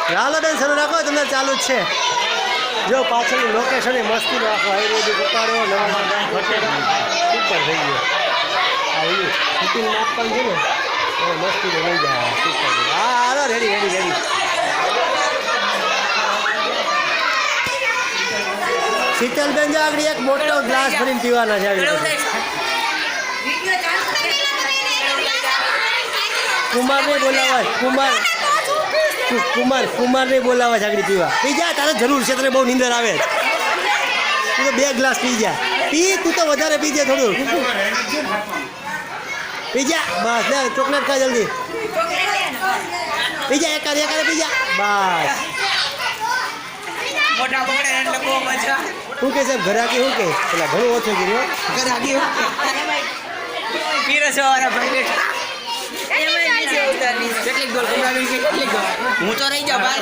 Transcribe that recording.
ચાલો બેન શરૂ રાખો તમને ચાલુ જ છે જો પાછળની લોકેશન એ મસ્તી રાખો આયુર્વેદિક ઉપાડો નવા સુપર થઈ ગયો આવ્યું શૂટિંગ આપવાનું છે ને મસ્તી રહી જાય સુપર હા હાલો રેડી રેડી રેડી શીતલબેન જો આગળ એક મોટો ગ્લાસ ભરીને પીવાના છે આગળ કુમારને બોલાવા કુમારને બોલાવા છે આગળ પીવા પી જા તારે જરૂર છે તને બહુ નીંદર આવે તું તો 2 ગ્લાસ પી જા પી તું તો વધારે પી જા થોડું પી જા બસ લે ચોકલેટ ખા જલ્દી પી જા એક પી જા બસ મોટા પકડે એટલે બહુ મજા શું કે સાહેબ ઘરાકી શું કે પેલા ઘણું ઓછું કર્યું ઘરાકી પીરસો વાળા ભાઈ કેટલીક ગોળ કમરાવી કેટલીક ગોળ હું તો રહી જાઉં બહાર